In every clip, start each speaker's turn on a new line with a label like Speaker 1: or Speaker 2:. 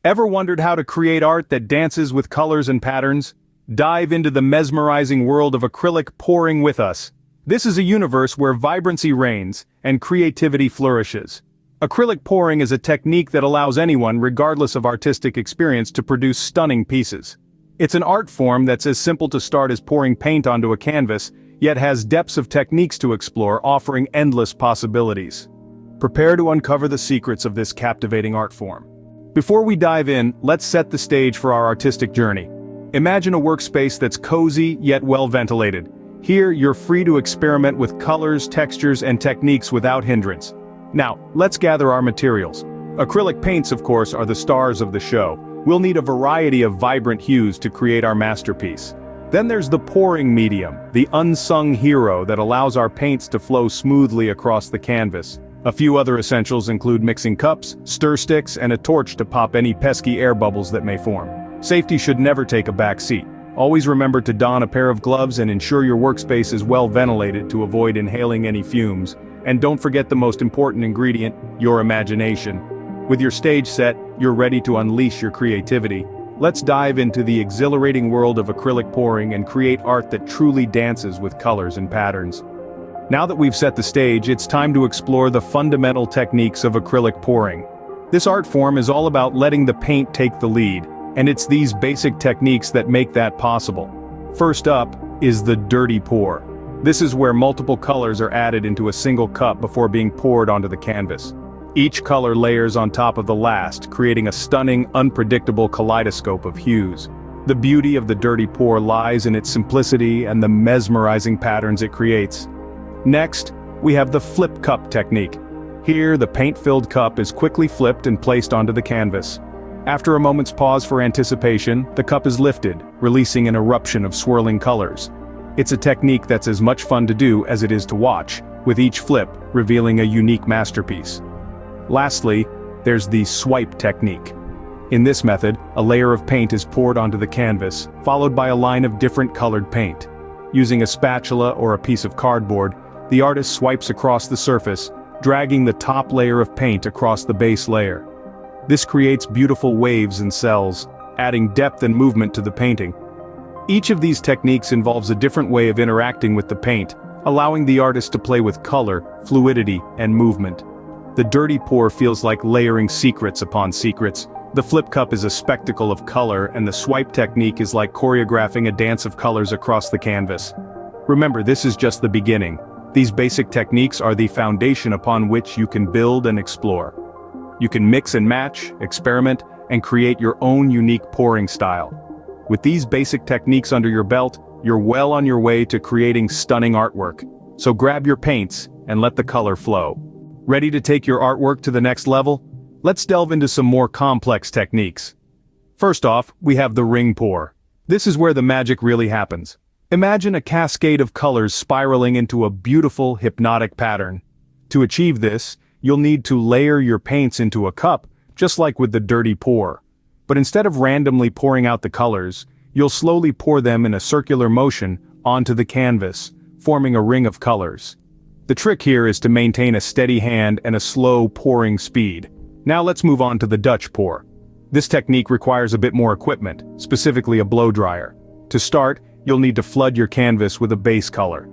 Speaker 1: Ever wondered how to create art that dances with colors and patterns? Dive into the mesmerizing world of acrylic pouring with us. This is a universe where vibrancy reigns and creativity flourishes. Acrylic pouring is a technique that allows anyone, regardless of artistic experience, to produce stunning pieces. It's an art form that's as simple to start as pouring paint onto a canvas, yet has depths of techniques to explore, offering endless possibilities. Prepare to uncover the secrets of this captivating art form. Before we dive in, let's set the stage for our artistic journey. Imagine a workspace that's cozy yet well ventilated. Here, you're free to experiment with colors, textures, and techniques without hindrance. Now, let's gather our materials. Acrylic paints, of course, are the stars of the show. We'll need a variety of vibrant hues to create our masterpiece. Then there's the pouring medium, the unsung hero that allows our paints to flow smoothly across the canvas. A few other essentials include mixing cups, stir sticks, and a torch to pop any pesky air bubbles that may form. Safety should never take a back seat. Always remember to don a pair of gloves and ensure your workspace is well ventilated to avoid inhaling any fumes. And don't forget the most important ingredient, your imagination. With your stage set, you're ready to unleash your creativity. Let's dive into the exhilarating world of acrylic pouring and create art that truly dances with colors and patterns. Now that we've set the stage, it's time to explore the fundamental techniques of acrylic pouring. This art form is all about letting the paint take the lead, and it's these basic techniques that make that possible. First up is the dirty pour. This is where multiple colors are added into a single cup before being poured onto the canvas. Each color layers on top of the last, creating a stunning, unpredictable kaleidoscope of hues. The beauty of the dirty pour lies in its simplicity and the mesmerizing patterns it creates. Next, we have the flip cup technique. Here, the paint-filled cup is quickly flipped and placed onto the canvas. After a moment's pause for anticipation, the cup is lifted, releasing an eruption of swirling colors. It's a technique that's as much fun to do as it is to watch, with each flip revealing a unique masterpiece. Lastly, there's the swipe technique. In this method, a layer of paint is poured onto the canvas, followed by a line of different colored paint. Using a spatula or a piece of cardboard, the artist swipes across the surface, dragging the top layer of paint across the base layer. This creates beautiful waves and cells, adding depth and movement to the painting. Each of these techniques involves a different way of interacting with the paint, allowing the artist to play with color, fluidity, and movement. The dirty pour feels like layering secrets upon secrets. The flip cup is a spectacle of color, and the swipe technique is like choreographing a dance of colors across the canvas. Remember, this is just the beginning. These basic techniques are the foundation upon which you can build and explore. You can mix and match, experiment, and create your own unique pouring style. With these basic techniques under your belt, you're well on your way to creating stunning artwork. So grab your paints and let the color flow. Ready to take your artwork to the next level? Let's delve into some more complex techniques. First off, we have the ring pour. This is where the magic really happens. Imagine a cascade of colors spiraling into a beautiful, hypnotic pattern. To achieve this, you'll need to layer your paints into a cup, just like with the dirty pour. But instead of randomly pouring out the colors, you'll slowly pour them in a circular motion onto the canvas, forming a ring of colors. The trick here is to maintain a steady hand and a slow pouring speed. Now let's move on to the Dutch pour. This technique requires a bit more equipment, specifically a blow dryer. To start, you'll need to flood your canvas with a base color.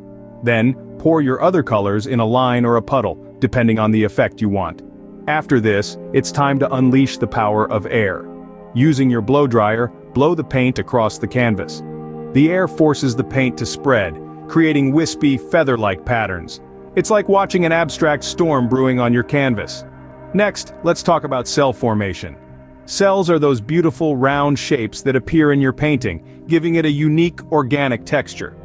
Speaker 1: Then, pour your other colors in a line or a puddle, depending on the effect you want. After this, it's time to unleash the power of air. Using your blow dryer, blow the paint across the canvas. The air forces the paint to spread, creating wispy, feather-like patterns. It's like watching an abstract storm brewing on your canvas. Next, let's talk about cell formation. Cells are those beautiful round shapes that appear in your painting, giving it a unique organic texture.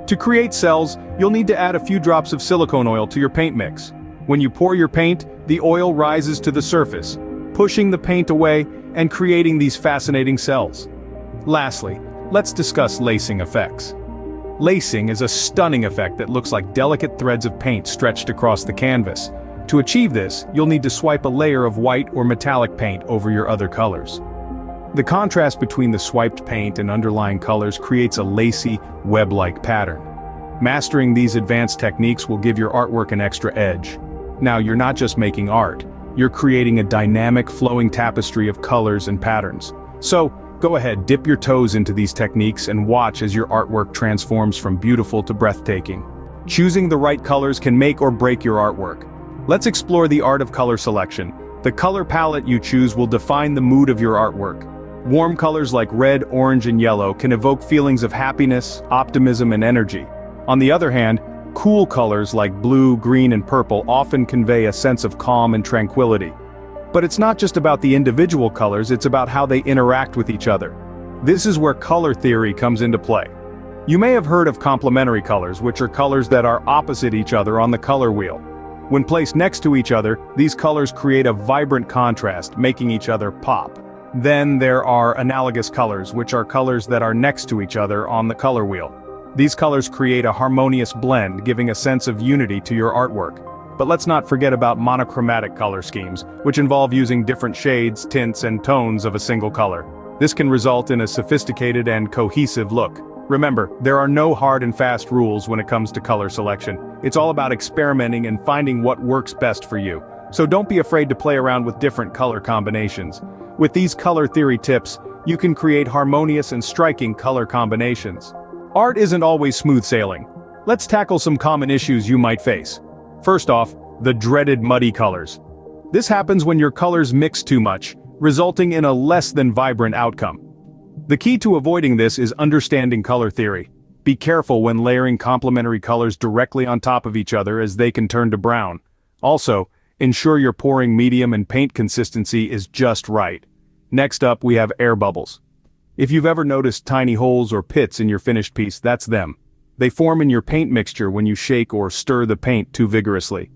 Speaker 1: To create cells, you'll need to add a few drops of silicone oil to your paint mix. When you pour your paint, the oil rises to the surface, pushing the paint away and creating these fascinating cells. Lastly, let's discuss lacing effects. Lacing is a stunning effect that looks like delicate threads of paint stretched across the canvas. To achieve this, you'll need to swipe a layer of white or metallic paint over your other colors. The contrast between the swiped paint and underlying colors creates a lacy, web-like pattern. Mastering these advanced techniques will give your artwork an extra edge. Now, you're not just making art, you're creating a dynamic, flowing tapestry of colors and patterns. So, go ahead, dip your toes into these techniques and watch as your artwork transforms from beautiful to breathtaking. Choosing the right colors can make or break your artwork. Let's explore the art of color selection. The color palette you choose will define the mood of your artwork. Warm colors like red, orange, and yellow can evoke feelings of happiness, optimism, and energy. On the other hand, cool colors like blue, green, and purple often convey a sense of calm and tranquility. But it's not just about the individual colors, it's about how they interact with each other. This is where color theory comes into play. You may have heard of complementary colors, which are colors that are opposite each other on the color wheel. When placed next to each other, these colors create a vibrant contrast, making each other pop. Then there are analogous colors, which are colors that are next to each other on the color wheel. These colors create a harmonious blend, giving a sense of unity to your artwork. But let's not forget about monochromatic color schemes, which involve using different shades, tints, and tones of a single color. This can result in a sophisticated and cohesive look. Remember, there are no hard and fast rules when it comes to color selection. It's all about experimenting and finding what works best for you. So don't be afraid to play around with different color combinations. With these color theory tips, you can create harmonious and striking color combinations. Art isn't always smooth sailing. Let's tackle some common issues you might face. First off, the dreaded muddy colors. This happens when your colors mix too much, resulting in a less than vibrant outcome. The key to avoiding this is understanding color theory. Be careful when layering complementary colors directly on top of each other, as they can turn to brown. Also, ensure your pouring medium and paint consistency is just right. Next up, we have air bubbles. If you've ever noticed tiny holes or pits in your finished piece, that's them. They form in your paint mixture when you shake or stir the paint too vigorously.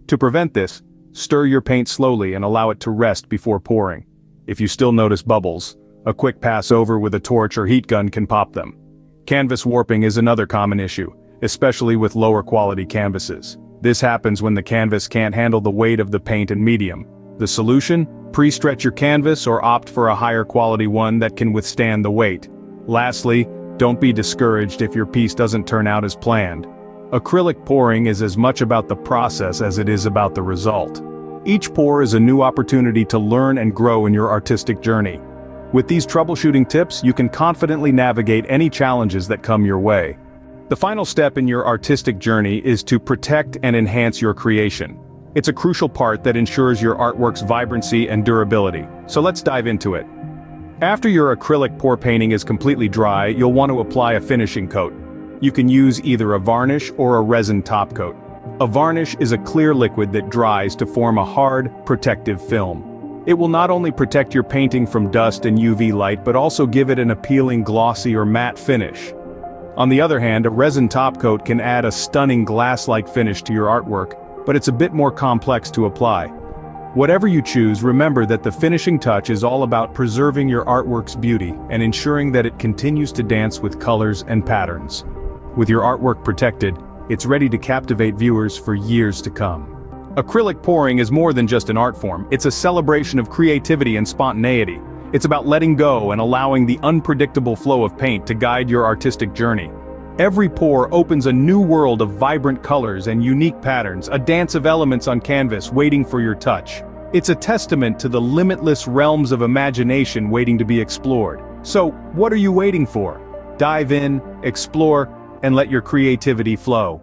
Speaker 1: To prevent this, stir your paint slowly and allow it to rest before pouring. If you still notice bubbles, a quick pass over with a torch or heat gun can pop them. Canvas warping is another common issue, especially with lower quality canvases. This happens when the canvas can't handle the weight of the paint and medium. The solution? Pre-stretch your canvas or opt for a higher quality one that can withstand the weight. Lastly, don't be discouraged if your piece doesn't turn out as planned. Acrylic pouring is as much about the process as it is about the result. Each pour is a new opportunity to learn and grow in your artistic journey. With these troubleshooting tips, you can confidently navigate any challenges that come your way. The final step in your artistic journey is to protect and enhance your creation. It's a crucial part that ensures your artwork's vibrancy and durability. So let's dive into it. After your acrylic pour painting is completely dry, you'll want to apply a finishing coat. You can use either a varnish or a resin top coat. A varnish is a clear liquid that dries to form a hard, protective film. It will not only protect your painting from dust and UV light, but also give it an appealing glossy or matte finish. On the other hand, a resin top coat can add a stunning glass-like finish to your artwork, but it's a bit more complex to apply. Whatever you choose, remember that the finishing touch is all about preserving your artwork's beauty and ensuring that it continues to dance with colors and patterns. With your artwork protected, it's ready to captivate viewers for years to come. Acrylic pouring is more than just an art form, it's a celebration of creativity and spontaneity. It's about letting go and allowing the unpredictable flow of paint to guide your artistic journey. Every pour opens a new world of vibrant colors and unique patterns, a dance of elements on canvas waiting for your touch. It's a testament to the limitless realms of imagination waiting to be explored. So, what are you waiting for? Dive in, explore, and let your creativity flow.